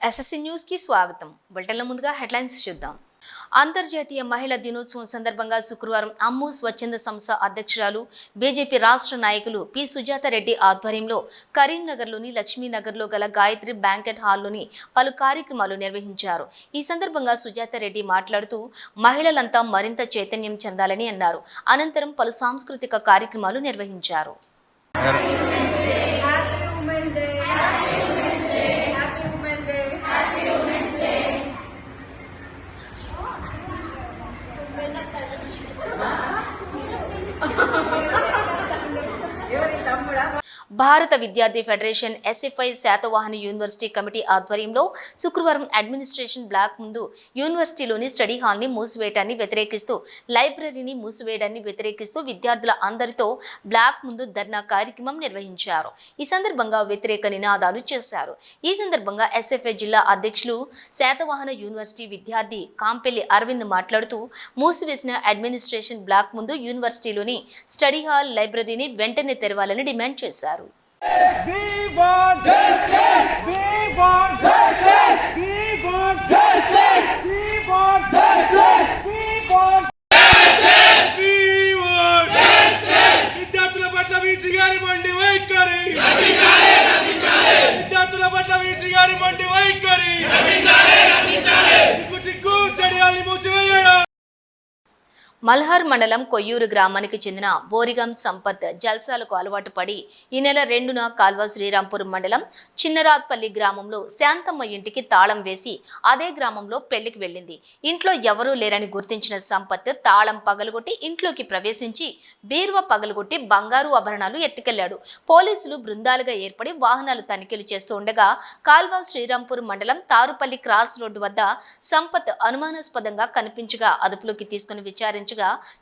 SSC news కి స్వాగతం. బులెటిన్ల ముందుగా హెడ్లైన్స్ చూద్దాం. అంతర్జాతీయ మహిళా దినోత్సవం సందర్భంగా శుక్రవారం అమ్ము స్వచ్ఛంద సంస్థ అధ్యక్షురాలు బీజేపీ రాష్ట్ర నాయకులు పి సుజాత రెడ్డి ఆధ్వర్యంలో కరీంనగర్లోని లక్ష్మీనగర్లో గల గాయత్రి బ్యాంకెట్ హాల్లోని పలు కార్యక్రమాలు నిర్వహించారు. ఈ సందర్భంగా సుజాత రెడ్డి మాట్లాడుతూ మహిళలంతా మరింత చైతన్యం చెందాలని అన్నారు. అనంతరం పలు సాంస్కృతిక కార్యక్రమాలు నిర్వహించారు. భారత విద్యార్థి federation SFI Satavahana university committee ఆధ్వర్యంలో శుక్రవారం అడ్మినిస్ట్రేషన్ బ్లాక్ ముందు యూనివర్సిటీలోని స్టడీ హాల్ని మూసివేయడాన్ని వ్యతిరేకిస్తూ లైబ్రరీని మూసివేయడాన్ని వ్యతిరేకిస్తూ విద్యార్థుల అందరితో బ్లాక్ ముందు ధర్నా కార్యక్రమం నిర్వహించారు. ఈ సందర్భంగా వ్యతిరేక నినాదాలు చేశారు. ఈ సందర్భంగా ఎస్ఎఫ్ఐ జిల్లా అధ్యక్షులు శాతవాహన యూనివర్సిటీ విద్యార్థి కాంపెల్లి అరవింద్ మాట్లాడుతూ మూసివేసిన అడ్మినిస్ట్రేషన్ బ్లాక్ ముందు యూనివర్సిటీలోని స్టడీ హాల్ లైబ్రరీని వెంటనే తెరవాలని డిమాండ్ చేశారు. We want justice. We want justice. We want justice. We want justice. We want justice. We want justice. విద్యార్థుల పట్ల వీసీ గారి మండి వైఖరి విద్యార్థుల పట్ల వీసీ గారి మండి వైఖరి సిగ్గు చడియాలి మూసివేయడం. మల్హార్ మండలం కొయ్యూరు గ్రామానికి చెందిన బోరిగం సంపత్ జల్సాలకు అలవాటు పడి ఈ నెల 2న కాల్వ శ్రీరాంపూర్ మండలం చిన్నరాత్పల్లి గ్రామంలో శాంతమ్మ ఇంటికి తాళం వేసి అదే గ్రామంలో పెళ్లికి వెళ్ళింది. ఇంట్లో ఎవరూ లేరని గుర్తించిన సంపత్ తాళం పగలగొట్టి ఇంట్లోకి ప్రవేశించి బీరువా పగలగొట్టి బంగారు ఆభరణాలు ఎత్తుకెళ్లాడు. పోలీసులు బృందాలుగా ఏర్పడి వాహనాలు తనిఖీలు చేస్తూ ఉండగా కాల్వ శ్రీరాంపూర్ మండలం తారుపల్లి క్రాస్ రోడ్డు వద్ద సంపత్ అనుమానాస్పదంగా కనిపించగా అదుపులోకి తీసుకుని విచారించ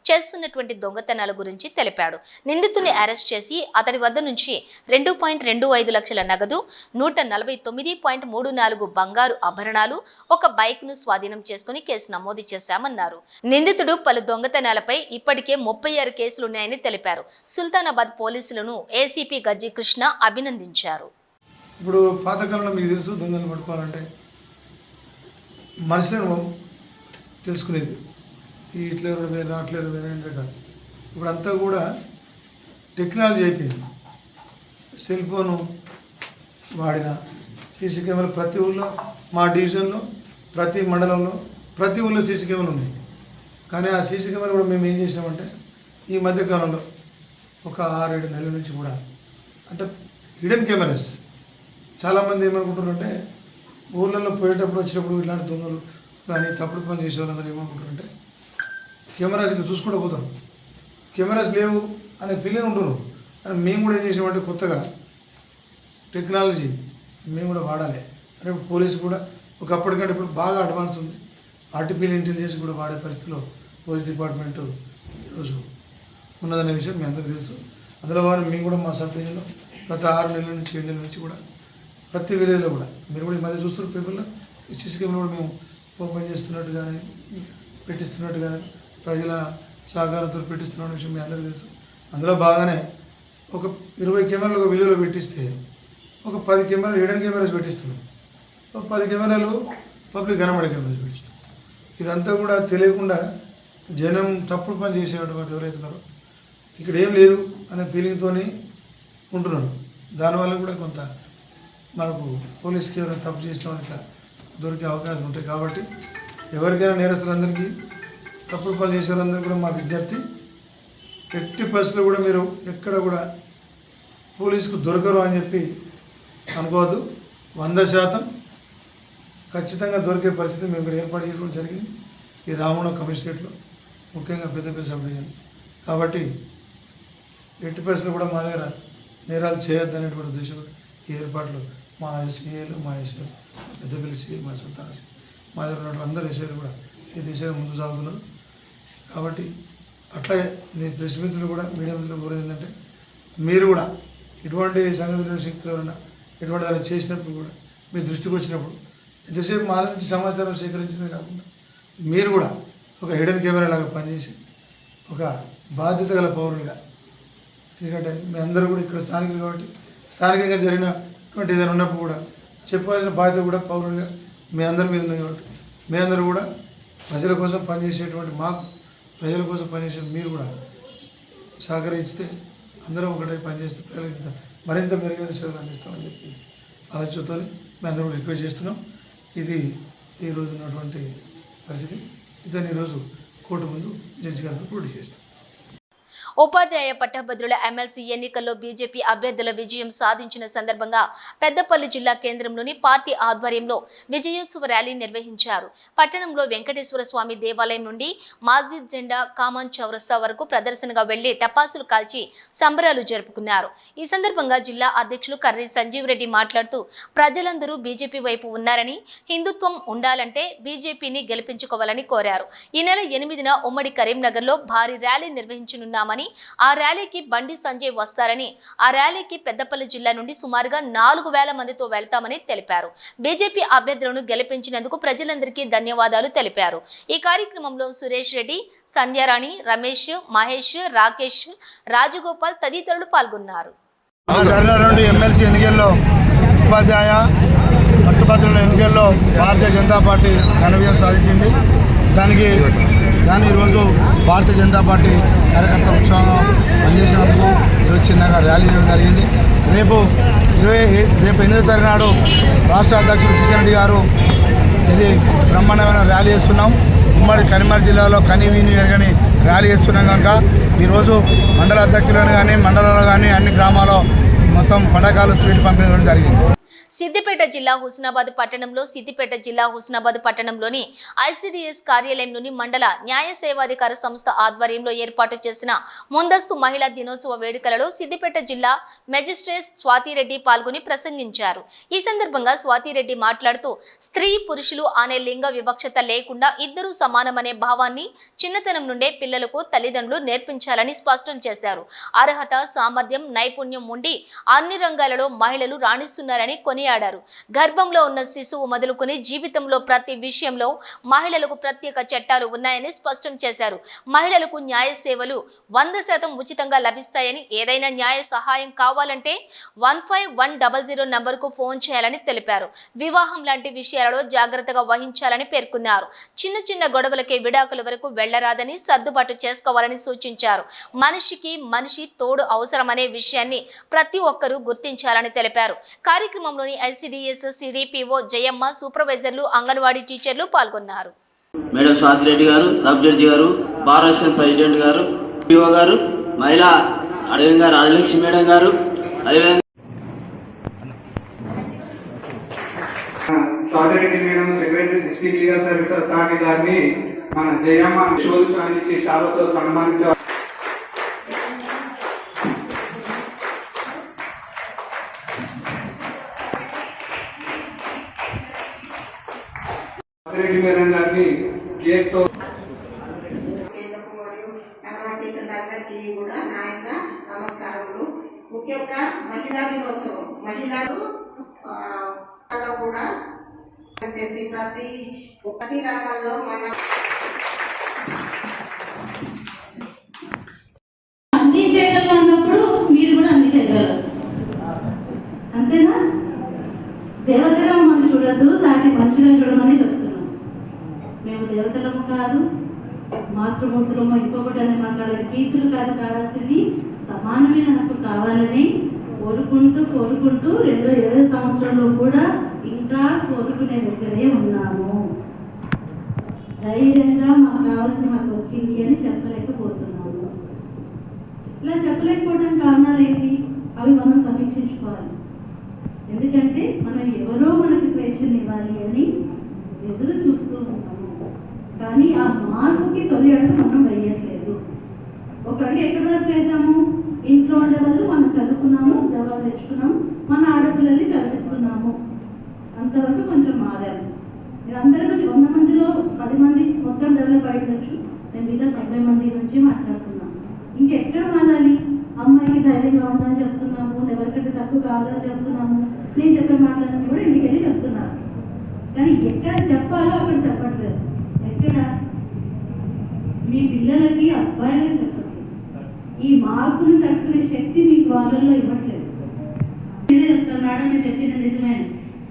చేస్తున్నటువంటి దొంగతనాల గురించి తెలిపాడు. నిందితుడిని అరెస్ట్ చేసి అతడి వద్ద నుంచి 2.25 లక్షల నగదు, 149.34 బంగారు ఆభరణాలు, ఒక బైక్ ను స్వాధీనం చేసుకుని కేసు నమోదు చేశామన్నారు. నిందితుడు పలు దొంగతనాలపై ఇప్పటికే 36 కేసులున్నాయని తెలిపారు. సుల్తానాబాద్ పోలీసులను ఏసీపీ గజ్జి కృష్ణ అభినందించారు. ఇప్పుడు పాతకాలంలో మీకు తెలుసు, దొంగలు పట్టుకోవాలంటే మనుషులను తెలుసుకునేది, ఈ ఇట్లా వేరు అట్లా వేరే కాదు. ఇప్పుడు అంతా కూడా టెక్నాలజీ అయిపోయింది. సెల్ ఫోను వాడిన సీసీ కెమెరా ప్రతి ఊళ్ళో, మా డివిజన్లో ప్రతి మండలంలో ప్రతి ఊళ్ళో సీసీ కెమెరాలు ఉన్నాయి. కానీ ఆ సీసీ కెమెరా కూడా మేము ఏం చేసామంటే ఈ మధ్యకాలంలో ఒక 6-7 నెలల నుంచి కూడా అంటే హిడెన్ కెమెరాస్. చాలామంది ఏమనుకుంటున్నారంటే ఊళ్ళల్లో పోయేటప్పుడు వచ్చినప్పుడు ఇలాంటి దొంగలు కానీ తప్పుడు పని చేసేవాళ్ళం కానీ ఏమనుకుంటారంటే కెమెరాస్ ఇట్లా చూసుకుంటూ పోతారు, కెమెరాస్ లేవు అనే ఫీలింగ్ ఉంటున్నారు. అని మేము కూడా ఏం చేసామంటే కొత్తగా టెక్నాలజీ మేము కూడా వాడాలి అంటే పోలీసు కూడా ఒకప్పటికంటే ఇప్పుడు బాగా అడ్వాన్స్ ఉంది. ఆర్టిఫిషియల్ ఇంటెలిజెన్స్ కూడా వాడే పరిస్థితిలో పోలీస్ డిపార్ట్మెంట్ ఈరోజు ఉన్నదనే విషయం మీ అందరికీ తెలుసు. అందులో వారు మేము కూడా మా సబ్ డివిజన్లో గత 6 నెలల నుంచి 7 నెలల నుంచి కూడా ప్రతి విలేజ్లో కూడా మీరు కూడా ఈ మధ్య చూస్తున్న పేపర్లో ఈ సీసీ కెమెరా కూడా మేము ఓపెన్ చేస్తున్నట్టు కానీ పెట్టిస్తున్నట్టు కానీ ప్రజల సహకారంతో పెట్టిస్తున్న విషయం మీ అందరికీ తెలుసు. అందులో బాగానే ఒక 20 కెమెరాలు ఒక విలేజ్లో పెట్టిస్తే ఒక 10 కెమెరాలు హిడెన్ కెమెరాస్ పెట్టిస్తున్నాం, ఒక 10 కెమెరాలు పబ్లిక్ కనబడే కెమెరాస్ పెట్టిస్తాం. ఇదంతా కూడా తెలియకుండా జనం తప్పుడు పని చేసేటువంటి ఎవరైతే ఉన్నారో ఇక్కడ ఏం లేదు అనే ఫీలింగ్తో ఉంటున్నారు. దానివల్ల కూడా కొంత మనకు పోలీస్కి ఎవరైనా తప్పు చేసిన ఇట్లా దొరికే అవకాశం ఉంటాయి. కాబట్టి ఎవరికైనా నేరస్తులందరికీ తప్పుడు పనులు చేసేవాళ్ళందరూ కూడా మా విజ్ఞప్తి, ఎట్టి పరిస్థితుల్లో కూడా మీరు ఎక్కడ కూడా పోలీసుకు దొరకరు అని చెప్పి అనుకోవద్దు. 100% ఖచ్చితంగా దొరికే పరిస్థితి మేము ఇక్కడ ఏర్పాటు చేయడం జరిగింది ఈ రామగుండం కమిషనరేట్లో, ముఖ్యంగా పెద్దపల్లి సబ్ డివిజన్. కాబట్టి ఎట్టి పరిస్థితుల్లో కూడా మా దగ్గర నేరాలు చేయొద్దు అనేటువంటి ఉద్దేశంలో ఈ ఏర్పాట్లు మా ఎస్సీఏలు, మా ఎస్ఏ పెద్దపల్లి సీఏ, మా సుల్తాన సీఏ, మా దగ్గర ఉన్నటువంటి అందరు ఎస్ఏలు కూడా ఈ దిశగా ముందు సాగుతున్నారు. కాబట్టి అట్లాగే మీ ప్రెస్ మిత్రులు కూడా మీడియా మిత్రులు కోరేది ఏంటంటే మీరు కూడా ఇటువంటి సంఘటన శక్తులు ఎవరైనా ఎటువంటి దాన్ని చేసినప్పుడు కూడా మీ దృష్టికి వచ్చినప్పుడు ఎంతసేపు మా నుంచి సమాచారం సేకరించడమే కాకుండా మీరు కూడా ఒక హిడెన్ కెమెరా లాగా పనిచేసి ఒక బాధ్యత గల పౌరునిగా, ఎందుకంటే మీ అందరూ కూడా ఇక్కడ స్థానికులు కాబట్టి స్థానికంగా జరిగినటువంటి ఏదైనా ఉన్నప్పుడు కూడా చెప్పాల్సిన బాధ్యత కూడా పౌరులుగా మీ అందరి మీద ఉంది కాబట్టి మీ అందరూ కూడా ప్రజల కోసం పనిచేసేటువంటి మాకు ప్రజల కోసం పనిచేసే మీరు కూడా సహకరిస్తే అందరం ఒకటే పనిచేస్తే ప్రజలకు మరింత మెరుగైన సేవలు అందిస్తామని చెప్పి ఆలోచనతో మేము అందరూ కూడా రిక్వెస్ట్ చేస్తున్నాం. ఇది ఈరోజు ఉన్నటువంటి పరిస్థితి. ఇతను ఈరోజు కోర్టు ముందు జడ్జి గారితో పోటీ చేస్తాం. ఉపాధ్యాయ పట్టభద్రుల ఎమ్మెల్సీ ఎన్నికల్లో బీజేపీ అభ్యర్థుల విజయం సాధించిన సందర్భంగా పెద్దపల్లి జిల్లా కేంద్రంలోని పార్టీ ఆధ్వర్యంలో విజయోత్సవ ర్యాలీ నిర్వహించారు. పట్టణంలో వెంకటేశ్వర స్వామి దేవాలయం నుండి మాజిద్ జెండా కామన్ చౌరస్తా వరకు ప్రదర్శనగా వెళ్లి టపాసులు కాల్చి సంబరాలు జరుపుకున్నారు. ఈ సందర్భంగా జిల్లా అధ్యక్షులు కర్రీ సంజీవ్ రెడ్డి మాట్లాడుతూ ప్రజలందరూ బీజేపీ వైపు ఉన్నారని, హిందుత్వం ఉండాలంటే బీజేపీని గెలిపించుకోవాలని కోరారు. ఈ నెల 8న ఉమ్మడి కరీంనగర్లో భారీ ర్యాలీ నిర్వహించనున్నామని, ఆ ర్యాలీకి బండి సంజయ్ వస్తారని, ఆ ర్యాలీకి పెద్దపల్లి జిల్లా నుండి సుమారుగా 4,000 మందితో వెళ్తామని తెలిపారు. బీజేపీ అభ్యర్థులను గెలిపించినందుకు ప్రజలందరికీ ధన్యవాదాలు తెలిపారు. ఈ కార్యక్రమంలో సురేష్ రెడ్డి, సంధ్యారాణి, రమేష్, మహేష్, రాకేష్, రాజగోపాల్ తదితరులు పాల్గొన్నారు. ఎమ్మెల్సీ ఎన్నికల్లో ఉపాధ్యాయ పట్టభద్రుల ఎన్నికల్లో భారతీయ జనతా పార్టీ ఘన విజయం సాధించింది. దాని ఈరోజు భారతీయ జనతా పార్టీ కార్యకర్త ఉత్సవంగా పనిచేసినందుకు ఈరోజు చిన్నగా ర్యాలీ చేయడం జరిగింది. రేపు 8వ తారీఖు నాడు రాష్ట్ర అధ్యక్షుడు కిషన్ రెడ్డి గారు ఇది బ్రహ్మాండమైన ర్యాలీ చేస్తున్నాం. ఉమ్మడి కరీంనగర్ జిల్లాలో కనీవిని ఎరగని ర్యాలీ చేస్తున్నాం కనుక ఈరోజు మండల అధ్యక్షులను కానీ మండలంలో కానీ అన్ని గ్రామాల్లో మొత్తం పటాకాలు స్వీట్ పంపిణీ చేయడం జరిగింది. సిద్దిపేట జిల్లా హుస్నాబాద్ పట్టణంలోని ఐసిడిఎస్ కార్యాలయంలోని మండల న్యాయ సేవాధికార సంస్థ ఆధ్వర్యంలో ఏర్పాటు చేసిన ముందస్తు మహిళా దినోత్సవ వేడుకలలో సిద్దిపేట జిల్లా మెజిస్ట్రేట్ స్వాతిరెడ్డి పాల్గొని ప్రసంగించారు. ఈ సందర్భంగా స్వాతిరెడ్డి మాట్లాడుతూ స్త్రీ పురుషులు అనే లింగ వివక్షత లేకుండా ఇద్దరూ సమానమనే భావాన్ని చిన్నతనం నుండే పిల్లలకు తల్లిదండ్రులు నేర్పించాలని స్పష్టం చేశారు. అర్హత, సామర్థ్యం, నైపుణ్యం ఉండి అన్ని రంగాలలో మహిళలు రాణిస్తున్నారని కొనియాడారు. గర్భంలో ఉన్న శిశువు మొదలుకొని జీవితంలో ప్రతి విషయంలో మహిళలకు ప్రత్యేక చట్టాలు ఉన్నాయని స్పష్టం చేశారు. మహిళలకు న్యాయ సేవలు 100% ఉచితంగా లభిస్తాయని, ఏదైనా న్యాయ సహాయం కావాలంటే 15100 నంబర్కు ఫోన్ చేయాలని తెలిపారు. వివాహం లాంటి విషయాలలో జాగ్రత్తగా వహించాలని పేర్కొన్నారు. చిన్న గొడవలకే విడాకుల వరకు వెళ్లరాదని, సర్దుబాటు చేసుకోవాలని సూచించారు. మనిషికి మనిషి తోడు అవసరమనే విషయాన్ని ప్రతి ఒక్కరూ గుర్తించాలని తెలిపారు. కార్యక్రమంలోని ఐసిడిఎస్ సిడిపిఓ జయమ్మ, సూపర్వైజర్లు, అంగన్వాడీ టీచర్లు పాల్గొన్నారు. మేడం స్వాతిరెడ్డి గారు, సబ్ జడ్జి గారు, బార్ అసోసియేషన్ ప్రెసిడెంట్ గారు, పిఓ గారు, మహిళా అదేవిధంగా రాజలక్ష్మి మేడం గారు, అదేవిధంగా Swathi Reddy madam, secretary district legal service authority గారిని మన జయమ్మ షోలు అందించి శాలతో సన్మానించారు. స్వాతిరెడ్డి మేడం గారిని కేక్తో అందరికీ కూడా నా యొక్క నమస్కారములు. ముఖ్యంగా మహిళా దినోత్సవం మహిళలు కూడా ప్రతి రంగాల్లో మన అన్ని చేయగలరు అన్నప్పుడు మీరు కూడా అన్ని చేయగలరు, అంతేనా? దేవతగా మనం చూడద్దు, సాటి మనుషులను చూడమని చెప్తున్నాం. మేము దేవతలము కాదు, మాతృమూర్తులము, ఇంకొకటి అని మాట్లాడే కీర్తులు కాదు. కావాల్సింది సమానమైన హక్కు కావాలని కోరుకుంటూ 2020 సంవత్సరంలో కూడా ఇంకా కోరుకునే దగ్గరే ఉన్నాము. ధైర్యంగా మాకు కావాల్సిన హక్కు వచ్చింది అని చెప్పలేకపోతున్నాము. ఇలా చెప్పలేకపోవడానికి కారణాలు ఏంటి? అవి మనం సమీక్షించుకోవాలి. ఎందుకంటే మనం ఎవరో మనకి స్వేచ్ఛనివ్వాలి అని ఎదురు చూస్తూ ఉంటాము. కానీ ఆ మార్పుకి తొలి అడుగు మనం వేయట్లేదు. ఒక అడుగు ఎక్కడి వరకు వేసాము? ఇంట్లో ఉండే వాళ్ళు మనం చదువుకున్నాము, జవాబు తెచ్చుకున్నాము, మన ఆడపిల్లల్ని చదివిస్తున్నాము, అంతవరకు కొంచెం మారాము. మీరు అందరి నుంచి 100 మందిలో 10 మంది మొత్తం డెవలప్ అయ్యొచ్చు. నేను మీద 70 మంది నుంచి మాట్లాడుతున్నాను. ఇంకెక్కడ మారాలి? అమ్మాయికి ధైర్యంగా ఉందని చెప్తున్నాము, ఎవరికంటే తక్కువ కావాలని చెప్తున్నాము. నేను చెప్పే మాటలన్నీ కూడా ఇంటికి వెళ్ళి చెప్తున్నాను. కానీ ఎక్కడ చెప్పాలో అక్కడ చెప్పట్లేదు. ఎక్కడ? మీ పిల్లలకి, అబ్బాయిలకి చెప్పట్లేదు. ఈ మార్పును తట్టుకునే శక్తి మీకు వాళ్ళల్లో ఇవ్వట్లేదు. చెప్తున్నాడు, నేను చెప్పింది నిజమే.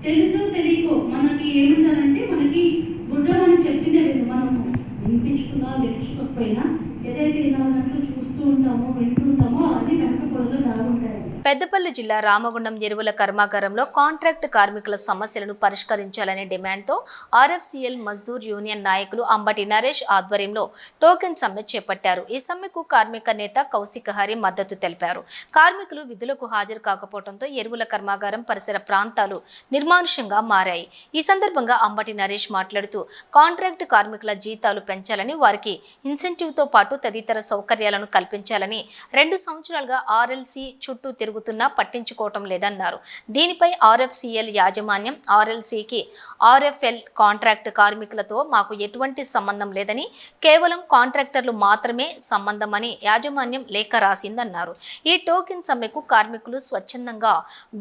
తెలుసో తెలియకో మనకి ఏమంటారంటే మనకి గుడ్డలు అని చెప్పిందే లేదు, మనం వినిపించుకున్నా వినిపించకపోయినా ఏదైతే వినాలంటూ చూస్తూ ఉంటామో వింటుంటామో అది వెనక పొరలో దాగుంటాయి. పెద్దపల్లి జిల్లా రామగుండం ఎరువుల కర్మాగారంలో కాంట్రాక్ట్ కార్మికుల సమస్యలను పరిష్కరించాలనే డిమాండ్తో ఆర్ఎఫ్సిఎల్ మజ్దూర్ యూనియన్ నాయకులు అంబటి నరేష్ ఆధ్వర్యంలో టోకెన్ సమ్మె చేపట్టారు. ఈ సమ్మెకు కార్మిక నేత కౌశిక్ హరి మద్దతు తెలిపారు. కార్మికులు విధులకు హాజరు కాకపోవడంతో ఎరువుల కర్మాగారం పరిసర ప్రాంతాలు నిర్మానుష్యంగా మారాయి. ఈ సందర్భంగా అంబటి నరేష్ మాట్లాడుతూ కాంట్రాక్ట్ కార్మికుల జీతాలు పెంచాలని, వారికి ఇన్సెంటివ్తో పాటు తదితర సౌకర్యాలను కల్పించాలని 2 సంవత్సరాలుగా ఆర్ఎల్సీ చుట్టూ తిరుగుతున్నా పట్టించుకోవటం లేదన్నారు. దీనిపై ఆర్ఎఫ్సిఎల్ యాజమాన్యం ఆర్ఎల్సీకి ఆర్ఎఫ్ఎల్ కాంట్రాక్ట్ కార్మికులతో మాకు ఎటువంటి సంబంధం లేదని, కేవలం కాంట్రాక్టర్లు మాత్రమే సంబంధమని యాజమాన్యం లేఖ రాసిందన్నారు. ఈ టోకెన్ సమ్మెకు కార్మికులు స్వచ్ఛందంగా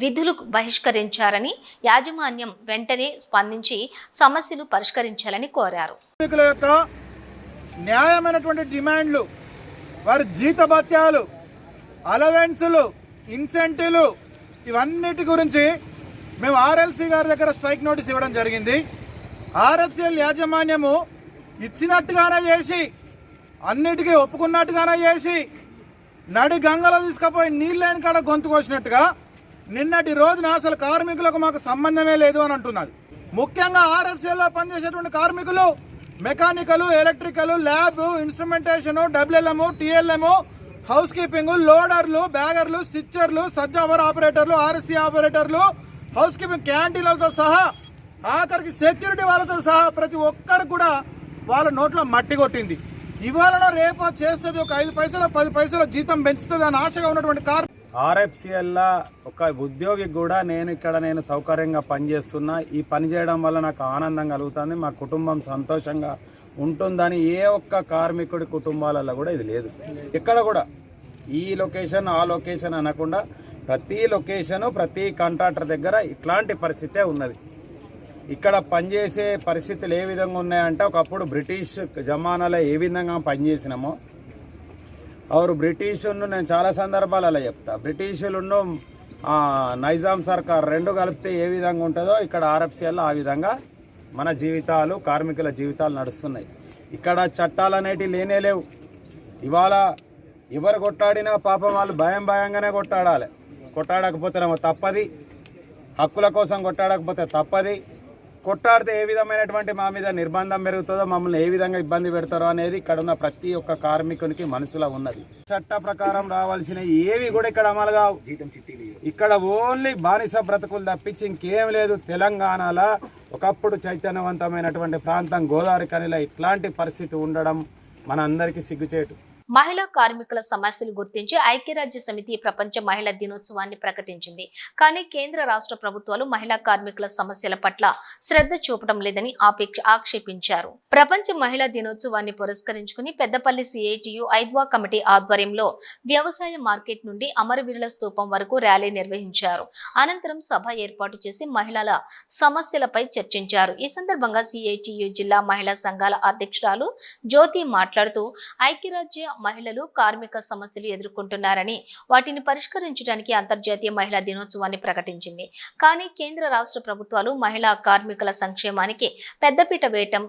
విధులు బహిష్కరించారని, యాజమాన్యం వెంటనే స్పందించి సమస్యలు పరిష్కరించాలని కోరారు. కార్మికుల యొక్క న్యాయమైనటువంటి డిమాండ్లు, వారి జీతభత్యాలు, అలవెన్సులు, ఇన్సెంటివ్లు, ఇవన్నిటి గురించి మేము ఆర్ఎల్సీ గారి దగ్గర స్ట్రైక్ నోటీస్ ఇవ్వడం జరిగింది. ఆర్ఎఫ్సిఎల్ యాజమాన్యము ఇచ్చినట్టుగానే చేసి, అన్నిటికీ ఒప్పుకున్నట్టుగానే చేసి, నడి గంగలో తీసుకుపోయి నీళ్ళని కాడ గొంతు కోసినట్టుగా నిన్నటి రోజున అసలు కార్మికులకు మాకు సంబంధమే లేదు అని అంటున్నారు. ముఖ్యంగా ఆర్ఎఫ్సిఎల్లో పనిచేసేటువంటి కార్మికులు mechanical, electrical, lab, instrumentation, డబ్ల్యూఎల్ఎం, TLM, house keeping, లోడర్లు, బ్యాగర్లు, స్టిచ్చర్లు, సజ్జ అవర్ ఆపరేటర్లు, ఆర్ఎస్సీ ఆపరేటర్లు, హౌస్ కీపింగ్ క్యాంటీన్లతో సహా ఆఖరికి సెక్యూరిటీ వాళ్ళతో సహా ప్రతి ఒక్కరు కూడా వాళ్ళ నోట్లో మట్టి కొట్టింది. ఇవాళ రేపు చేస్తుంది ఒక 5 పైసలు 10 పైసలు జీతం పెంచుతుంది అని ఆశగా ఉన్నటువంటి ఆర్ఎఫ్సిఎల్ ఒక ఉద్యోగికి కూడా నేను సౌకర్యంగా పనిచేస్తున్నా. ఈ పని చేయడం వల్ల నాకు ఆనందం కలుగుతుంది, మా కుటుంబం సంతోషంగా ఉంటుందని ఏ ఒక్క కార్మికుడి కుటుంబాలలో కూడా ఇది లేదు. ఇక్కడ కూడా ఈ లొకేషన్ ఆ లొకేషన్ అనకుండా ప్రతి లొకేషను ప్రతి కాంట్రాక్టర్ దగ్గర ఇట్లాంటి పరిస్థితే ఉన్నది. ఇక్కడ పనిచేసే పరిస్థితులు ఏ విధంగా ఉన్నాయంటే, ఒకప్పుడు బ్రిటిష్ జమానాలో ఏ విధంగా పనిచేసినామో, ಅವರು బ్రిటిషును నేను చాలా సందర్భాలలో చెప్తా, బ్రిటిషులను నైజాం సర్కార్ 2 కలిపితే ఏ విధంగా ఉంటుందో ఇక్కడ ఆర్ఎఫ్సిఎల్ ఆ విధంగా మన జీవితాలు, కార్మికుల జీవితాలు నడుస్తున్నాయి. ఇక్కడ చట్టాలు అనేటివి లేనే లేవు. ఇవాళ ఎవరు కొట్టాడినా పాపం వాళ్ళు భయంగానే కొట్టాడాలి. కొట్టాడకపోతేనేమో తప్పది, హక్కుల కోసం కొట్టాడకపోతే తప్పది. కొట్టాడితే ఏ విధమైనటువంటి మా మీద నిర్బంధం పెరుగుతుందో, మమ్మల్ని ఏ విధంగా ఇబ్బంది పెడతారో అనేది ఇక్కడ ఉన్న ప్రతి ఒక్క కార్మికునికి మనసులో ఉన్నది. చట్ట ప్రకారం రావాల్సిన ఏవి కూడా ఇక్కడ అమలు కావు. ఇక్కడ ఓన్లీ బానిస బ్రతుకులు తప్పించి ఇంకేం లేదు. తెలంగాణలో ఒకప్పుడు చైతన్యవంతమైనటువంటి ప్రాంతం గోదావరి కనిలో ఇట్లాంటి పరిస్థితి ఉండడం మన అందరికీ సిగ్గుచేటు. మహిళా కార్మికుల సమస్యలు గుర్తించి ఐక్యరాజ్య సమితి ప్రపంచ మహిళా దినోత్సవాన్ని ప్రకటించింది. కానీ కేంద్ర రాష్ట్ర ప్రభుత్వాలు మహిళా కార్మికుల సమస్యల పట్ల శ్రద్ధ చూపడం లేదని ఆక్షేపించారు. ప్రపంచ మహిళా దినోత్సవాన్ని పురస్కరించుకుని పెద్దపల్లి సిఐటియు ఐద్వా కమిటీ ఆధ్వర్యంలో వ్యవసాయ మార్కెట్ నుండి అమరవీరుల స్తూపం వరకు ర్యాలీ నిర్వహించారు. అనంతరం సభ ఏర్పాటు చేసి మహిళల సమస్యలపై చర్చించారు. ఈ సందర్భంగా సిఐటియు జిల్లా మహిళా సంఘాల అధ్యక్షురాలు జ్యోతి మాట్లాడుతూ ఐక్యరాజ్య మహిళలు కార్మిక సమస్యలు ఎదుర్కొంటున్నారని, వాటిని పరిష్కరించడానికి అంతర్జాతీయ మహిళా దినోత్సవాన్ని ప్రకటించింది. కానీ కేంద్ర రాష్ట్ర ప్రభుత్వాలు మహిళా కార్మికుల సంక్షేమానికి పెద్దపీట వేయటం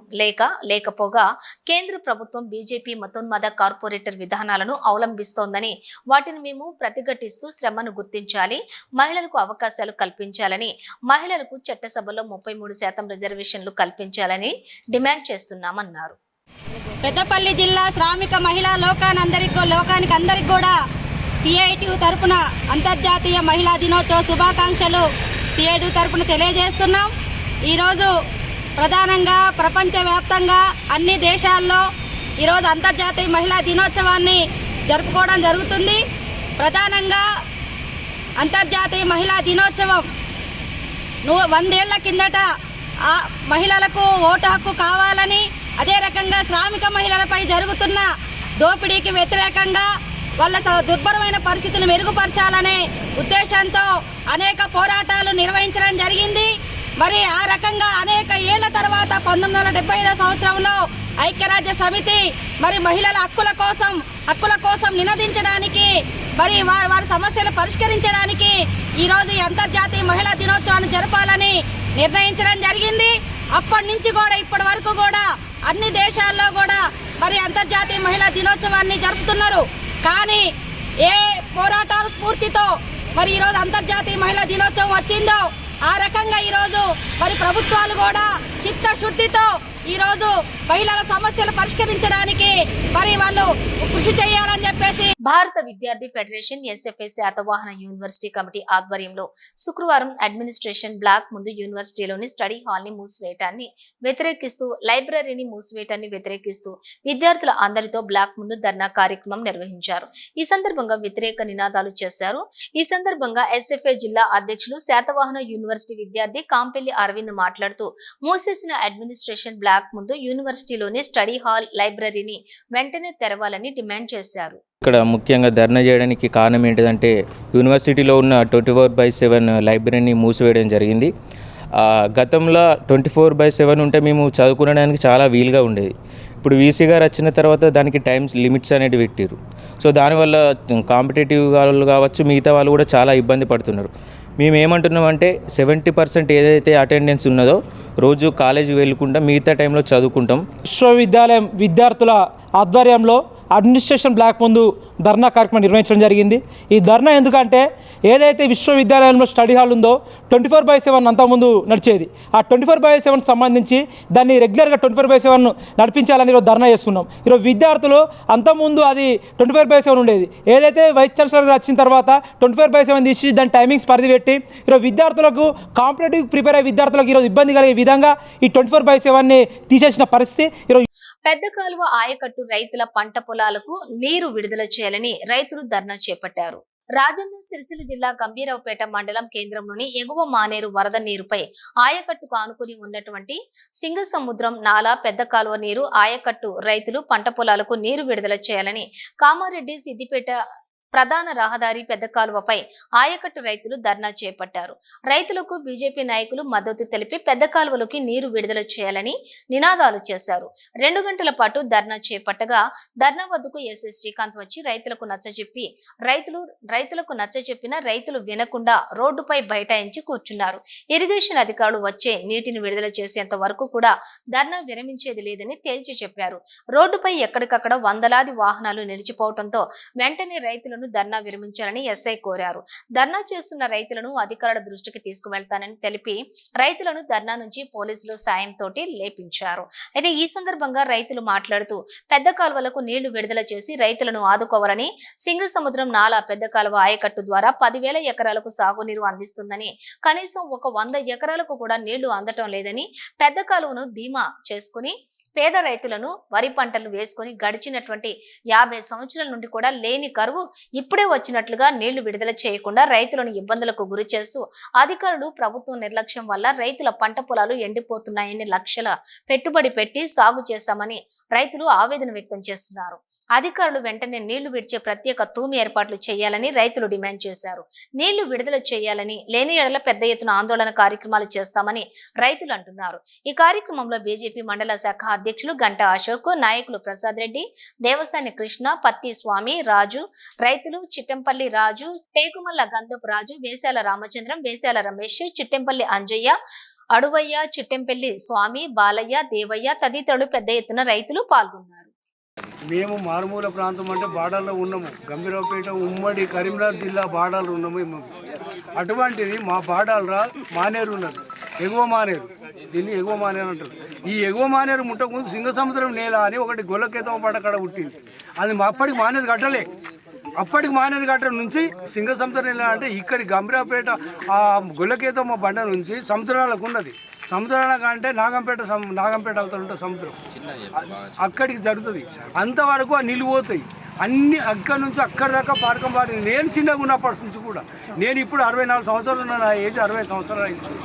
లేకపోగా కేంద్ర ప్రభుత్వం బీజేపీ మతోన్మాద కార్పొరేటర్ విధానాలను అవలంబిస్తోందని, వాటిని మేము ప్రతిఘటిస్తూ శ్రమను గుర్తించాలి, మహిళలకు అవకాశాలు కల్పించాలని, మహిళలకు చట్టసభలో 33% రిజర్వేషన్లు కల్పించాలని డిమాండ్ చేస్తున్నామన్నారు. పెద్దపల్లి జిల్లా శ్రామిక మహిళా లోకానికి అందరికి కూడా సిఐటియు తరపున అంతర్జాతీయ మహిళా దినోత్సవ శుభాకాంక్షలు సిఐటియు తరపున తెలియజేస్తున్నాం. ఈరోజు ప్రధానంగా ప్రపంచవ్యాప్తంగా అన్ని దేశాల్లో ఈరోజు అంతర్జాతీయ మహిళా దినోత్సవాన్ని జరుపుకోవడం జరుగుతుంది. ప్రధానంగా అంతర్జాతీయ మహిళా దినోత్సవం 100 ఏళ్ల కిందట మహిళలకు ఓటు హక్కు కావాలని, అదే రకంగా శ్రామిక మహిళలపై జరుగుతున్న దోపిడీకి వ్యతిరేకంగా వాళ్ళ దుర్భరమైన పరిస్థితులు మెరుగుపరచాలనే ఉద్దేశంతో అనేక పోరాటాలు నిర్వహించడం జరిగింది. మరి ఆ రకంగా అనేక ఏళ్ల తర్వాత 1975 సంవత్సరంలో ఐక్యరాజ్య సమితి మరి మహిళల హక్కుల కోసం నినదించడానికి, మరి వారి సమస్యలు పరిష్కరించడానికి ఈరోజు ఈ అంతర్జాతీయ మహిళా దినోత్సవాన్ని జరపాలని నిర్ణయించడం జరిగింది. అప్పటి నుంచి కూడా ఇప్పటి వరకు కూడా అన్ని దేశాల్లో కూడా మరి అంతర్జాతీయ మహిళా దినోత్సవాన్ని జరుపుతున్నారు. కానీ ఏ పోరాటాల స్ఫూర్తితో మరి ఈరోజు అంతర్జాతీయ మహిళా దినోత్సవం వచ్చిందో ఆ రకంగా ఈరోజు మరి ప్రభుత్వాలు కూడా చిత్తశుద్ధితో ఈరోజు మహిళల సమస్యలు పరిష్కరించడానికి మరి వాళ్ళు కృషి చేయాలని చెప్పేసి భారత విద్యార్థి federation SFI Satavahana university committee ఆధ్వర్యంలో శుక్రవారం అడ్మినిస్ట్రేషన్ బ్లాక్ ముందు యూనివర్సిటీలోని స్టడీ హాల్ ని మూసివేయటాన్ని వ్యతిరేకిస్తూ లైబ్రరీని మూసివేయటాన్ని వ్యతిరేకిస్తూ విద్యార్థుల అందరితో బ్లాక్ ముందు ధర్నా కార్యక్రమం నిర్వహించారు. ఈ సందర్భంగా వ్యతిరేక నినాదాలు చేశారు. ఈ సందర్భంగా ఎస్ఎఫ్ఐ జిల్లా అధ్యక్షులు శాతవాహన యూనివర్సిటీ విద్యార్థి కాంపెల్లి అరవింద్ మాట్లాడుతూ మూసేసిన అడ్మినిస్ట్రేషన్ బ్లాక్ ముందు యూనివర్సిటీలోని స్టడీ హాల్ లైబ్రరీని వెంటనే తెరవాలని డిమాండ్ చేశారు. ఇక్కడ ముఖ్యంగా ధర్నా చేయడానికి కారణం ఏంటిదంటే యూనివర్సిటీలో ఉన్న 24/7 లైబ్రరీని మూసివేయడం జరిగింది. గతంలో 24/7 ఉంటే మేము చదువుకోవడానికి చాలా వీలుగా ఉండేది. ఇప్పుడు వీసీ గారు వచ్చిన తర్వాత దానికి టైమ్స్ లిమిట్స్ అనేవి పెట్టారు. సో దానివల్ల కాంపిటేటివ్ వాళ్ళు కావచ్చు మిగతా వాళ్ళు కూడా చాలా ఇబ్బంది పడుతున్నారు. మేము ఏమంటున్నామంటే 70% ఏదైతే అటెండెన్స్ ఉన్నదో రోజు కాలేజీ వెళ్ళకుండా మిగతా టైంలో చదువుకుంటాం. విశ్వవిద్యాలయం విద్యార్థుల ఆధ్వర్యంలో అడ్మినిస్ట్రేషన్ బ్లాక్ ముందు ధర్నా కార్యక్రమం నిర్వహించడం జరిగింది. ఈ ధర్నా ఎందుకంటే ఏదైతే విశ్వవిద్యాలయంలో స్టడీ హాల్ ఉందో 24/7 అంతకుముందు నడిచేది. ఆ 24/7 సంబంధించి దాన్ని రెగ్యులర్గా 24/7 నడిపించాలని ఈరోజు ధర్నా చేస్తున్నాం. ఈరోజు విద్యార్థులు అంతకుముందు అది 24/7 ఉండేది. ఏదైతే వైస్ ఛాన్సలర్ వచ్చిన తర్వాత 24/7 తీసి దాని టైమింగ్స్ పరిధి పెట్టి ఈరోజు విద్యార్థులకు కాంపిటేటివ్ ప్రిపేర్ అయ్యే విద్యార్థులకు ఈరోజు ఇబ్బంది కలిగే విధంగా ఈ 24/7ని తీసేసిన పరిస్థితి ఈరోజు. పెద్ద కాలువ ఆయకట్టు రైతుల పంట పొలాలకు నీరు విడుదల చేయాలని రైతులు ధర్నా చేపట్టారు. రాజన్న సిరిసిల్ల జిల్లా గంభీరావుపేట మండలం కేంద్రంలోని ఎగువ మానేరు వరద నీరుపై ఆయకట్టుకు ఆనుకుని ఉన్నటువంటి సింగసముద్రం నాలా పెద్ద కాలువ నీరు ఆయకట్టు రైతులు పంట పొలాలకు నీరు విడుదల చేయాలని కామారెడ్డి సిద్దిపేట ప్రధాన రహదారి పెద్ద కాలువపై ఆయకట్టు రైతులు ధర్నా చేపట్టారు. రైతులకు బీజేపీ నాయకులు మద్దతు తెలిపి పెద్ద కాలువలోకి నీరు విడుదల చేయాలని నినాదాలు చేశారు. 2 గంటల పాటు ధర్నా చేపట్టగా ధర్నా వద్దకు ఎస్ఐ శ్రీకాంత్ వచ్చి రైతులకు నచ్చజెప్పి రైతులకు నచ్చజెప్పిన రైతులు వినకుండా రోడ్డుపై బైఠాయించి కూర్చున్నారు. ఇరిగేషన్ అధికారులు వచ్చే నీటిని విడుదల చేసేంత వరకు కూడా ధర్నా విరమించేది లేదని తేల్చి చెప్పారు. రోడ్డుపై ఎక్కడికక్కడ వందలాది వాహనాలు నిలిచిపోవడంతో వెంటనే రైతులను ధర్నా విరమించాలని ఎస్ఐ కోరారు. ధర్నా చేస్తున్న రైతులను అధికారుల దృష్టికి తీసుకువెళ్తానని తెలిపి రైతులను ధర్నా నుంచి పోలీసులు సాయంతో లేపించారు. అయితే ఈ సందర్భంగా రైతులు మాట్లాడుతూ పెద్ద కాలువలకు నీళ్లు విడుదల చేసి రైతులను ఆదుకోవాలని, సింగసముద్రం నాలా పెద్ద కాలువ ఆయకట్టు ద్వారా 10,000 ఎకరాలకు సాగునీరు అందిస్తుందని, కనీసం 100 ఎకరాలకు కూడా నీళ్లు అందటం లేదని, పెద్ద కాలువను ధీమా చేసుకుని పేద రైతులను వరి పంటలు వేసుకుని గడిచినటువంటి 50 సంవత్సరాల నుండి కూడా లేని కరువు ఇప్పుడే వచ్చినట్లుగా నీళ్లు విడుదల చేయకుండా రైతులను ఇబ్బందులకు గురి చేస్తూ అధికారులు ప్రభుత్వం నిర్లక్ష్యం వల్ల రైతుల పంట పొలాలు ఎండిపోతున్నాయని లక్షల పెట్టుబడి పెట్టి సాగు చేశామని రైతులు ఆవేదన వ్యక్తం చేస్తున్నారు. అధికారులు వెంటనే నీళ్లు విడిచే ప్రత్యేక తూమి ఏర్పాట్లు చేయాలని రైతులు డిమాండ్ చేశారు. నీళ్లు విడుదల చేయాలని, లేని ఎడల పెద్ద ఎత్తున ఆందోళన కార్యక్రమాలు చేస్తామని రైతులు అంటున్నారు. ఈ కార్యక్రమంలో బీజేపీ మండల శాఖ అధ్యక్షులు గంటా అశోక్, నాయకులు ప్రసాద్ రెడ్డి, దేవసాని కృష్ణ, పత్తి స్వామి, రాజు, రైతులు చిట్టంపల్లి రాజు, టేకుమల్ల గంధపు రాజు, వేశాల రామచంద్రం, వేశాల రమేష్, చిట్టంపల్లి అంజయ్య, అడువయ్య, చిట్టంపల్లి స్వామి, బాలయ్య, దేవయ్య తదితరులు పెద్ద ఎత్తున రైతులు పాల్గొన్నారు. మేము మారుమూల ప్రాంతం అంటే బార్డర్లో ఉన్నాము. గంభీరావుపేట ఉమ్మడి కరీంనగర్ జిల్లా బార్డర్లో ఉన్నాము మేము. అటువంటిది మా బార్డర్లో మానేరు ఉన్నది, ఎగువ మానేరు. దీన్ని ఎగువ మానేరు అంటారు. ఈ ఎగువ మానేరు ముట్టకముందు సింగసముద్రం నేల అని ఒకటి గొల్లకేతం పడకడ పుట్టింది. అది అప్పటికి మానేరు కట్టలే. అప్పటికి మానేరు గట్ట నుంచి సింగసముద్రం నేల అంటే ఇక్కడి గంభీరావుపేట ఆ గొల్లకేతమ్మ బండ నుంచి సముద్రాలకు ఉన్నది. సముద్రాలకు అంటే నాగంపేట అవుతారంటే సముద్రం అక్కడికి జరుగుతుంది. అంతవరకు ఆ నీళ్ళు పోతాయి అన్ని. అక్కడి నుంచి అక్కడి దాకా పారకం పారింది. నేను చిన్నగా ఉన్నప్పటి నుంచి కూడా, నేను ఇప్పుడు 64 సంవత్సరాలు ఉన్న, నా ఏజ్ 60 సంవత్సరాలు అవుతుంది.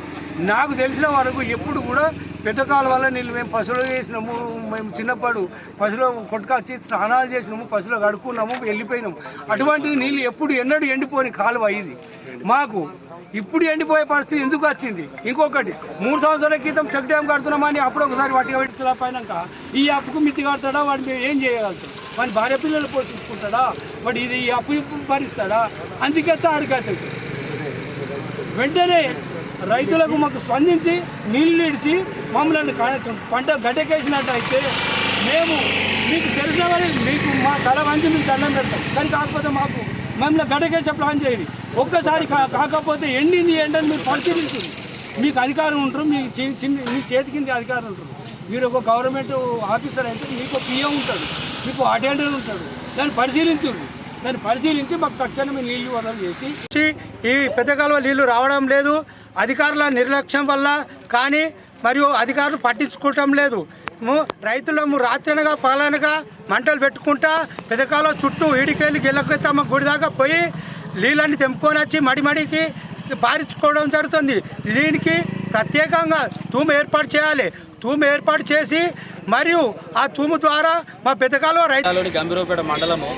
నాకు తెలిసిన వరకు ఎప్పుడు కూడా పెద్ద కాలువల నీళ్ళు మేము పశువులు చేసినాము. మేము చిన్నప్పుడు పశువులు కొట్టుకొచ్చి స్నానాలు చేసినాము, పశువులు కడుక్కున్నాము, వెళ్ళిపోయినాము. అటువంటి నీళ్ళు ఎప్పుడు ఎన్నడూ ఎండిపోయిన కాలువ ఇది. మాకు ఇప్పుడు ఎండిపోయే పరిస్థితి ఎందుకు వచ్చింది? ఇంకొకటి 3 సంవత్సరాల క్రితం చెక్ డ్యామ్ కడుతున్నామని అప్పుడు ఒకసారి వాటిగా పెట్టిపోయినాక ఈ అప్పుకు మితి కడతాడా? వాడు మేము ఏం చేయగలుగుతాం? వాడి భార్య పిల్లలు పోషించుకుంటాడా? వాడు ఈ అప్పు భరిస్తాడా? అందుకే అడిగవుతుంది. వెంటనే రైతులకు మాకు స్పందించి నీళ్ళు ఇడిచి మమ్మల్ని పంట గడ్డకేసినట్టయితే మేము మీకు తెలిసినవని మీకు మా తల వంచి మీకు దండం పెడతాం. కానీ కాకపోతే మాకు మమ్మల్ని గడ్డకేసే ప్లాన్ చేయండి. ఒక్కసారి కాకపోతే ఎండింది ఏంటని మీరు పరిశీలించండి. మీకు అధికారం ఉంటారు, మీ చేతి కింద అధికారం ఉంటారు. మీరు ఒక గవర్నమెంట్ ఆఫీసర్ అయితే మీకు పిఎం ఉంటాడు, మీకు అటెండర్ ఉంటాడు. దాన్ని పరిశీలించి మాకు తక్షణమే నీళ్లు వదలు చేసి ఈ పెద్ద కాలువ నీళ్లు రావడం లేదు అధికారుల నిర్లక్ష్యం వల్ల, కానీ మరియు అధికారులు పట్టించుకోవటం లేదు. రైతులము రాత్రనగా పగలనగా మంటలు పెట్టుకుంటా పెద్ద కాలువ చుట్టూ ఈడికెళ్ళి గిల్లకమ్మ గుడి దాకా పోయి నీళ్ళని తెంపుకొని వచ్చి మడికి పారించుకోవడం జరుగుతుంది. దీనికి ప్రత్యేకంగా తూము ఏర్పాటు చేయాలి. తూము ఏర్పాటు చేసి మరియు ఆ తూము ద్వారా మా పెద్ద కాలువ రైతులోని గంభీరపేట మండలము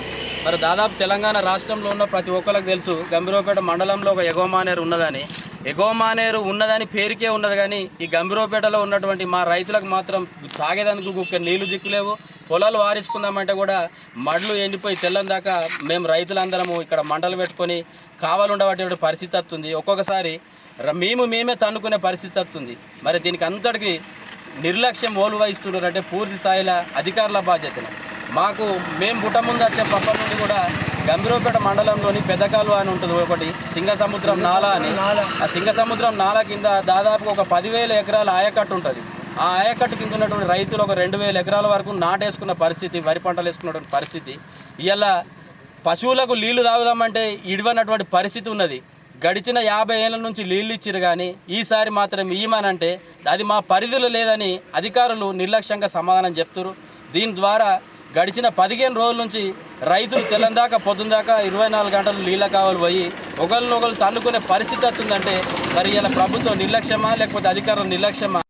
మరి దాదాపు తెలంగాణ రాష్ట్రంలో ఉన్న ప్రతి ఒక్కరికి తెలుసు గంభీరపేట మండలంలో ఒక ఎగోమానేరు ఉన్నదని. ఎగోమానేరు ఉన్నదని పేరుకే ఉన్నది, కానీ ఈ గంభీరపేటలో ఉన్నటువంటి మా రైతులకు మాత్రం తాగేదానికి ఒక నీళ్లు దిక్కులేవు. పొలాలు వారించుకుందామంటే కూడా మడ్లు ఎండిపోయి తెల్లం దాకా మేము రైతులందరము ఇక్కడ మంటలు పెట్టుకొని కావాలుండబట్టే పరిస్థితి వస్తుంది. ఒక్కొక్కసారి మేమే తన్నుకునే పరిస్థితి వస్తుంది. మరి దీనికి అంతటికి నిర్లక్ష్యం ఓలు వహిస్తున్నారంటే పూర్తి స్థాయిలో అధికారుల బాధ్యతనే. మేము పుట్ట ముందు వచ్చే పప్పటి నుండి కూడా గంభీరపేట మండలంలోని పెద్ద కాలువ అని ఉంటుంది ఒకటి, సింగసముద్రం నాలా అని. ఆ సింగసముద్రం నాలా కింద దాదాపు ఒక 10,000 ఎకరాల ఆయకట్టు ఉంటుంది. ఆ ఆయకట్టు కింద ఉన్నటువంటి రైతులు ఒక 2,000 ఎకరాల వరకు నాటేసుకున్న పరిస్థితి, వరి పంటలు వేసుకున్నటువంటి పరిస్థితి. ఇలా పశువులకు నీళ్లు తాగుదామంటే ఇడవనటువంటి పరిస్థితి ఉన్నది. గడిచిన 50 ఏళ్ళ నుంచి నీళ్ళు ఇచ్చిరు, కానీ ఈసారి మాత్రం ఇయ్యమనంటే అది మా పరిధిలో లేదని అధికారులు నిర్లక్ష్యంగా సమాధానం చెప్తున్నారు. దీని ద్వారా గడిచిన 15 రోజుల నుంచి రైతులు తెల్లందాకా పొద్దుందాకా 24 గంటలు నీళ్ళ కావాలి పోయి ఒకరినొకరు తన్నుకునే పరిస్థితి వస్తుందంటే మరి ఇలా ప్రభుత్వం నిర్లక్ష్యమా లేకపోతే అధికారుల నిర్లక్ష్యమా?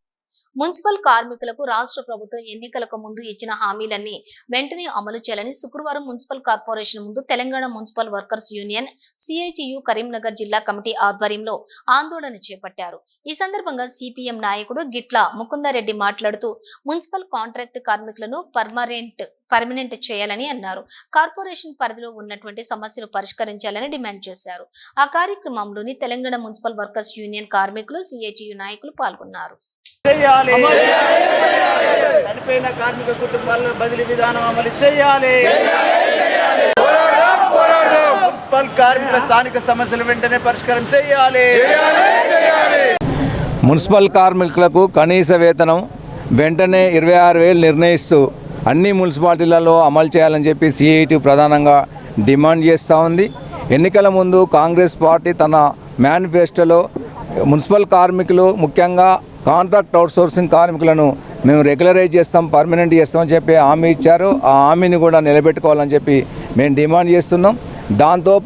మున్సిపల్ కార్మికులకు రాష్ట్ర ప్రభుత్వం ఎన్నికలకు ముందు ఇచ్చిన హామీలన్నీ వెంటనే అమలు చేయాలని శుక్రవారం మున్సిపల్ కార్పొరేషన్ ముందు Telangana municipal workers union CITU Karimnagar జిల్లా కమిటీ ఆధ్వర్యంలో ఆందోళన చేపట్టారు. ఈ సందర్భంగా సిపిఎం నాయకుడు గిట్ల ముకుందారెడ్డి మాట్లాడుతూ మున్సిపల్ కాంట్రాక్ట్ కార్మికులను పర్మనెంట్ చేయాలని అన్నారు. కార్పొరేషన్ పరిధిలో ఉన్నటువంటి సమస్యలు పరిష్కరించాలని డిమాండ్ చేశారు. ఆ కార్యక్రమంలోని తెలంగాణ మున్సిపల్ వర్కర్స్ యూనియన్ కార్మికులు సిఐటియు నాయకులు పాల్గొన్నారు. చనిపోయిన కార్మిక కుటుంబాలను బదిలీ విధానం అమలు చేయాలి. మున్సిపల్ కార్మికుల స్థానిక సమస్యలు వెంటనే పరిష్కారం చేయాలి. మున్సిపల్ కార్మికులకు కనీస వేతనం వెంటనే 26,000 నిర్ణయిస్తూ అన్ని మున్సిపాలిటీలలో అమలు చేయాలని చెప్పి సిఐటి ప్రధానంగా డిమాండ్ చేస్తూ ఉంది. ఎన్నికల ముందు కాంగ్రెస్ పార్టీ తన మేనిఫెస్టోలో మున్సిపల్ కార్మికులు ముఖ్యంగా కాంట్రాక్ట్ అవుట్సోర్సింగ్ కార్మికులను మేము రెగ్యులరైజ్ చేస్తాం, పర్మనెంట్ చేస్తామని చెప్పి హామీ ఇచ్చారు. ఆ హామీని కూడా నిలబెట్టుకోవాలని చెప్పి మేము డిమాండ్ చేస్తున్నాం. దాంతో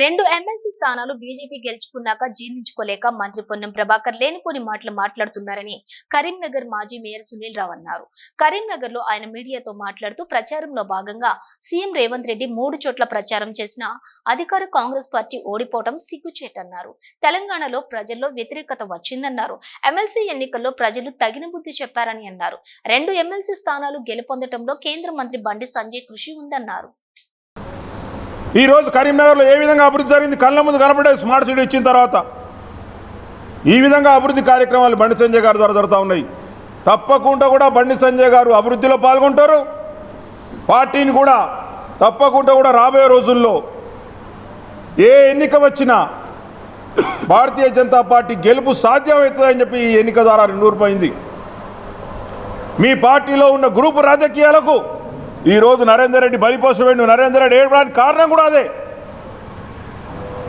2 ఎమ్మెల్సీ స్థానాలు బీజేపీ గెలుచుకున్నాక జీర్ణించుకోలేక మంత్రి పొన్నం ప్రభాకర్ లేనిపోని మాటలు మాట్లాడుతున్నారని కరీంనగర్ మాజీ మేయర్ సునీల్ రావు అన్నారు. కరీంనగర్ లో ఆయన మీడియాతో మాట్లాడుతూ ప్రచారంలో భాగంగా సీఎం రేవంత్ రెడ్డి 3 చోట్ల ప్రచారం చేసిన అధికార కాంగ్రెస్ పార్టీ ఓడిపోవడం సిగ్గుచేటన్నారు. తెలంగాణలో ప్రజల్లో వ్యతిరేకత వచ్చిందన్నారు. ఎమ్మెల్సీ ఎన్నికల్లో ప్రజలు తగిన బుద్ధి చెప్పారని అన్నారు. 2 ఎమ్మెల్సీ స్థానాలు గెలుపొందడంలో కేంద్ర మంత్రి బండి సంజయ్ కృషి ఉందన్నారు. ఈరోజు కరీంనగర్లో ఏ విధంగా అభివృద్ధి జరిగింది కళ్ళ ముందు కనపడే స్మార్ట్ సిటీ ఇచ్చిన తర్వాత ఈ విధంగా అభివృద్ధి కార్యక్రమాలు బండి సంజయ్ గారి ద్వారా జరుగుతూ ఉన్నాయి. తప్పకుండా కూడా బండి సంజయ్ గారు అభివృద్ధిలో పాల్గొంటారు. పార్టీని కూడా తప్పకుండా కూడా రాబోయే రోజుల్లో ఏ ఎన్నిక వచ్చినా భారతీయ జనతా పార్టీ గెలుపు సాధ్యమవుతుందని చెప్పి ఈ ఎన్నిక ద్వారా నిరూపమైంది. మీ పార్టీలో ఉన్న గ్రూపు రాజకీయాలకు ఈరోజు నరేందర్ రెడ్డి బలిపోసవేండు నరేందర్ రెడ్డి ఏడవడానికి కారణం కూడా అదే.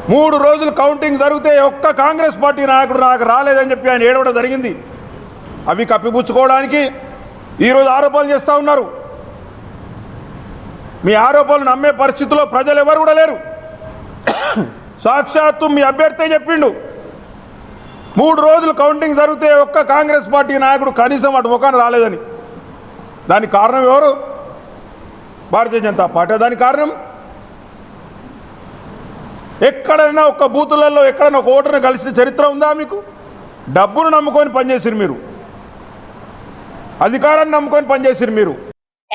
3 రోజులు కౌంటింగ్ జరిగితే ఒక్క కాంగ్రెస్ పార్టీ నాయకుడు నాకు రాలేదని చెప్పి ఆయన ఏడవడం జరిగింది. అవి కప్పిపుచ్చుకోవడానికి ఈరోజు ఆరోపణలు చేస్తూ ఉన్నారు. మీ ఆరోపణలు నమ్మే పరిస్థితిలో ప్రజలు ఎవరు కూడా లేరు. సాక్షాత్తు మీ అభ్యర్థి చెప్పిండు 3 రోజులు కౌంటింగ్ జరిగితే ఒక్క కాంగ్రెస్ పార్టీ నాయకుడు కనీసం అటు ముఖాన్ని రాలేదని. దానికి కారణం ఎవరు? భారతీయ జనతా పార్టీ. దానికి కారణం ఎక్కడైనా ఒక్క బూతులలో ఎక్కడైనా ఒక ఓటర్ని కలిసిన చరిత్ర ఉందా మీకు? డబ్బును నమ్ముకొని పనిచేసిరు మీరు, అధికారాన్ని నమ్ముకొని పనిచేసిరు మీరు.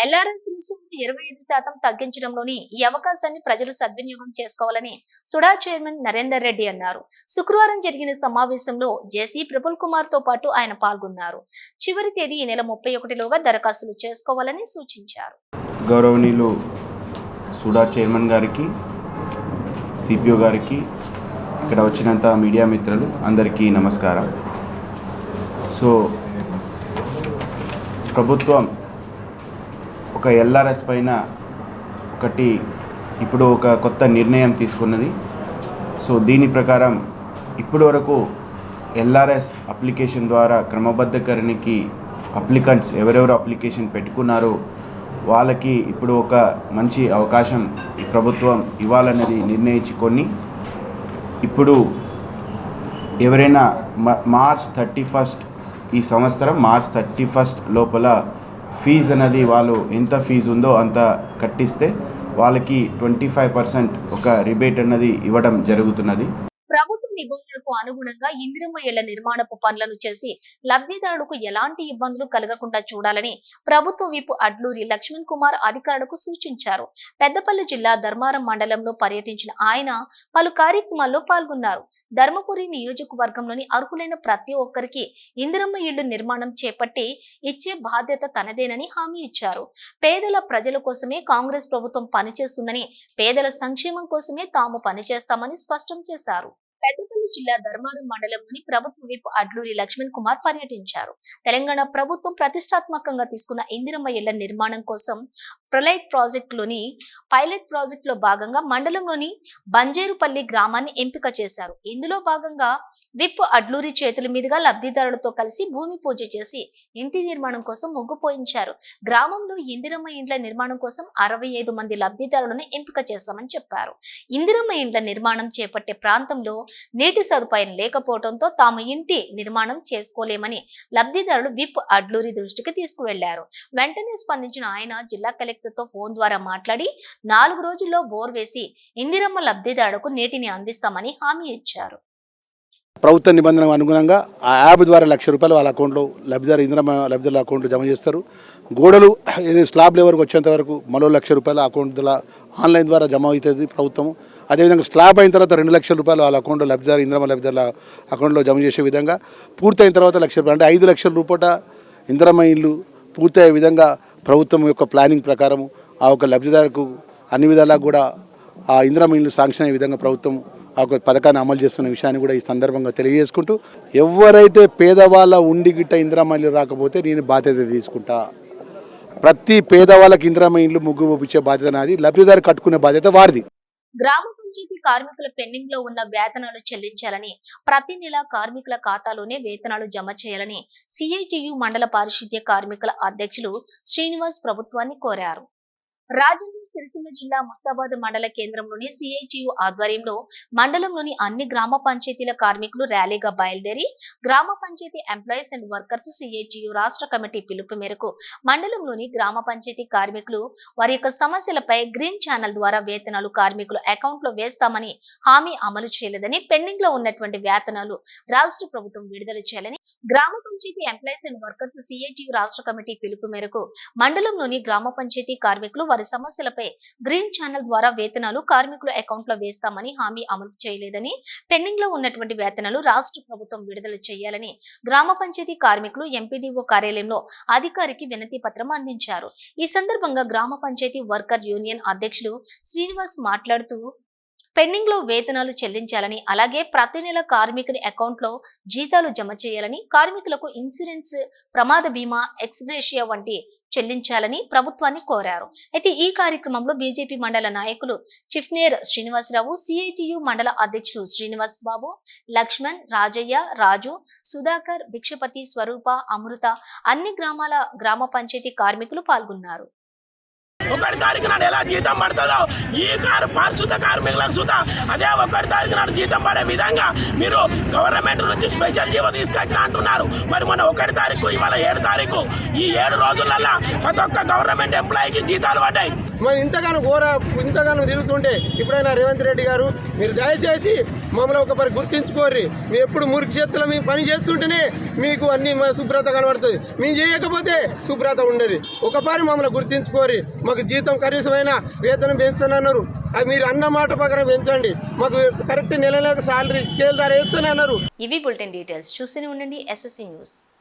ఎల్ఆర్ఎస్ రుసుము 25% తగ్గించడంలోని ఈ అవకాశాన్ని ప్రజలు సద్వినియోగం చేసుకోవాలని సుడా చైర్మన్ నరేందర్ రెడ్డి అన్నారు. శుక్రవారం జరిగిన సమావేశంలో జేసీ ప్రఫుల్ కుమార్ తో పాటు ఆయన పాల్గొన్నారు. చివరి తేదీ ఈ నెల 31లోగా దరఖాస్తులు చేసుకోవాలని సూచించారు. గౌరవనీయులు సుడా చైర్మన్ గారికి, సిపిఓ గారికి, ఇక్కడ వచ్చినంత మీడియా మిత్రులు అందరికీ నమస్కారం. సో ప్రభుత్వం ఒక ఎల్ఆర్ఎస్ పైన ఇప్పుడు ఒక కొత్త నిర్ణయం తీసుకున్నది. సో దీని ప్రకారం ఇప్పటి వరకు ఎల్ఆర్ఎస్ అప్లికేషన్ ద్వారా క్రమబద్ధీకరణకి అప్లికెంట్స్ ఎవరెవరు అప్లికేషన్ పెట్టుకున్నారో వాళ్ళకి ఇప్పుడు ఒక మంచి అవకాశం ఈ ప్రభుత్వం ఇవ్వాలన్నది నిర్ణయించుకొని ఇప్పుడు ఎవరైనా మార్చ్ 31 ఈ సంవత్సరం మార్చ్ 31 లోపల ఫీజు అనేది వాళ్ళు ఎంత ఫీజు ఉందో అంత కట్టిస్తే వాళ్ళకి 25% ఒక రిబేట్ అన్నది ఇవ్వడం జరుగుతున్నది. ప్రభుత్వ నిబంధనలకు అనుగుణంగా ఇందిరమ్మ ఇళ్ల నిర్మాణపు పనులను చేసి లబ్ధిదారులకు ఎలాంటి ఇబ్బందులు కలగకుండా చూడాలని ప్రభుత్వ విప్ అడ్లూరి లక్ష్మణ్ కుమార్ అధికారులకు సూచించారు. పెద్దపల్లి జిల్లా ధర్మారం మండలంలో పర్యటించిన ఆయన పలు కార్యక్రమాల్లో పాల్గొన్నారు. ధర్మపురి నియోజకవర్గంలోని అర్హులైన ప్రతి ఒక్కరికి ఇందిరమ్మ ఇళ్లు నిర్మాణం చేపట్టి ఇచ్చే బాధ్యత తనదేనని హామీ ఇచ్చారు. పేదల ప్రజల కోసమే కాంగ్రెస్ ప్రభుత్వం పనిచేస్తుందని, పేదల సంక్షేమం కోసమే తాము పనిచేస్తామని స్పష్టం చేశారు. పెద్దపల్లి జిల్లా ధర్మారం మండలంలోని ప్రభుత్వ విప్ అడ్లూరి లక్ష్మణ్ కుమార్ పర్యటించారు. తెలంగాణ ప్రభుత్వం ప్రతిష్టాత్మకంగా తీసుకున్న ఇందిరమ్మ ఇళ్ల నిర్మాణం కోసం పైలట్ ప్రాజెక్ట్ లో భాగంగా మండలంలోని బంజేరుపల్లి గ్రామాన్ని ఎంపిక చేశారు. ఇందులో భాగంగా విప్ అడ్లూరి చేతుల మీదుగా లబ్ధిదారులతో కలిసి భూమి పూజ చేసి ఇంటి నిర్మాణం కోసం ముగ్గు పోయించారు. గ్రామంలో ఇందిరమ్మ ఇండ్ల నిర్మాణం కోసం 65 మంది లబ్ధిదారులను ఎంపిక చేశామని చెప్పారు. ఇందిరమ్మ ఇండ్ల నిర్మాణం చేపట్టే ప్రాంతంలో నీటి సదుపాయం లేకపోవడంతో తాము ఇంటి నిర్మాణం చేసుకోలేమని లబ్ధిదారులు విప్ అడ్లూరి దృష్టికి తీసుకువెళ్లారు. వెంటనే స్పందించిన ఆయన జిల్లా కలెక్టర్ తో ఫోన్ ద్వారా మాట్లాడి 4 రోజుల్లో బోర్ వేసి ఇందిరమ్మ లబ్ధిదారులకు నీటిని అందిస్తామని హామీ ఇచ్చారు. ప్రభుత్వ నిబంధనలకు అనుగుణంగా ఆ యాప్ ద్వారా ₹1,00,000 వాళ్ళ అకౌంట్లో లబ్ధిదారుల అకౌంట్లో జమ చేస్తారు. గోడలు స్లాబ్ లెవెల్కి వచ్చేంత వరకు మరో ₹1,00,000 అకౌంట్ ఆన్లైన్ ద్వారా జమ అవుతుంది ప్రభుత్వం. అదేవిధంగా స్లాబ్ అయిన తర్వాత ₹2,00,000 వాళ్ళ అకౌంట్లో ఇందిరమ్మ లబ్ధిదారుల అకౌంట్లో జమ చేసే విధంగా, పూర్తయిన తర్వాత ₹1,00,000 అంటే ₹5,00,000 ఇందిరమ్మ ఇల్లు పూర్తయ్యే విధంగా ప్రభుత్వం యొక్క ప్లానింగ్ ప్రకారం ఆ ఒక లబ్ధిదారుకు అన్ని విధాలా కూడా ఆ ఇందిరమ్మ ఇల్లు శాంక్షన్ అయ్యే విధంగా ప్రభుత్వం ఆ ఒక పథకాన్ని అమలు చేస్తున్న విషయాన్ని కూడా ఈ సందర్భంగా తెలియజేసుకుంటూ, ఎవరైతే పేదవాళ్ళ ఉండి గిట్ట ఇందిరమ్మ ఇల్లు రాకపోతే నేను బాధ్యత తీసుకుంటా. ప్రతి పేదవాళ్ళకి ఇందిరమ్మ ఇల్లు ముగ్గు పంపించే బాధ్యత నాది, లబ్ధిదారు కట్టుకునే బాధ్యత వారిది. గ్రామ పంచాయతీ కార్మికుల పెండింగ్ లో ఉన్న వేతనాలు చెల్లించాలని, ప్రతి నెల కార్మికుల ఖాతాలోనే వేతనాలు జమ చేయాలని సిఐటియు మండల పారిశుద్ధ్య కార్మికుల అధ్యక్షులు శ్రీనివాస్ ప్రభుత్వాన్ని కోరారు. రాజన్న సిరిసిల్ల జిల్లా ముస్తాబాద్ మండల కేంద్రంలోని సిఐటియు ఆధ్వర్యంలో మండలంలోని అన్ని గ్రామ పంచాయతీల కార్మికులు ర్యాలీగా బయలుదేరి గ్రామ panchayat employees and workers CITU రాష్ట్ర కమిటీ పిలుపు మేరకు మండలంలోని గ్రామ పంచాయతీ కార్మికులు వారి యొక్క సమస్యలపై గ్రీన్ ఛానల్ ద్వారా వేతనాలు కార్మికుల అకౌంట్ లో వేస్తామని హామీ అమలు చేయలేదని, పెండింగ్ లో ఉన్నటువంటి వేతనాలు రాష్ట్ర ప్రభుత్వం విడుదల చేయాలని గ్రామ panchayat employees and workers CITU రాష్ట్ర కమిటీ పిలుపు మేరకు మండలంలోని గ్రామ పంచాయతీ కార్మికులు వారి సమస్యలపై గ్రీన్ ఛానల్ ద్వారా వేతనాలు కార్మికుల అకౌంట్ లో వేస్తామని హామీ అమలు చేయలేదని, పెండింగ్ లో ఉన్నటువంటి వేతనాలు రాష్ట్ర ప్రభుత్వం విడుదల చేయాలని గ్రామ పంచాయతీ కార్మికులు ఎంపీడీఓ కార్యాలయంలో అధికారికి వినతి పత్రం అందించారు. ఈ సందర్భంగా గ్రామ పంచాయతీ వర్కర్ యూనియన్ అధ్యక్షులు శ్రీనివాస్ మాట్లాడుతూ, పెండింగ్ లో వేతనాలు చెల్లించాలని, అలాగే ప్రతి నెల కార్మికుని అకౌంట్ లో జీతాలు జమ చేయాలని, కార్మికులకు ఇన్సూరెన్స్, ప్రమాద బీమా, ఎక్స్గ్రేషియా వంటి చెల్లించాలని ప్రభుత్వాన్ని కోరారు. అయితే ఈ కార్యక్రమంలో బీజేపీ మండల నాయకులు చిఫ్నేర్ శ్రీనివాసరావు, సిఐటియు మండల అధ్యక్షులు శ్రీనివాస్ బాబు, లక్ష్మణ్, రాజయ్య, రాజు, సుధాకర్, భిక్షపతి, స్వరూప, అమృత, అన్ని గ్రామ పంచాయతీ కార్మికులు పాల్గొన్నారు. ఒకటి తారీఖు నాడు ఎలా జీతం పడుతుందో ఈ పారిశుద్ధ కార్మికులకు సుతా అదే ఒకటి తారీఖు నాడు జీతం పడే విధంగా మీరు గవర్నమెంట్ నుంచి స్పెషల్ జీవో తీసుకొచ్చిన అంటున్నారు. మరి మన 1 తారీఖు ఇవాళ 7 తారీఖు ఈ 7 రోజులలో ప్రతి ఒక్క గవర్నమెంట్ ఎంప్లాయీకి జీతాలు పడ్డాయి. మరి ఇంతగానో తిరుగుతుంటే ఇప్పుడైనా రేవంత్ రెడ్డి గారు మీరు దయచేసి మమ్మల్ని ఒకసారి గుర్తించుకోర్రి. మీరు ఎప్పుడు మురికి చేతుల్లో మేము పని చేస్తుంటేనే మీకు అన్ని శుభ్రత కనబడుతుంది. మేము చేయకపోతే శుభ్రత ఉండదు. ఒకసారి మమ్మల్ని గుర్తించుకోర్రి. మాకు జీతం కనీసమైన వేతనం పెంచుతానన్నారు. అది మీరు అన్న మాట ప్రకారం పెంచండి. మాకు కరెక్ట్ నెలకు సాలరీ స్కేల్ ద్వారా వేస్తానన్నారు. ఇవి బులెటిన్ డీటెయిల్స్. చూస్తూనే ఉండండి SSC న్యూస్.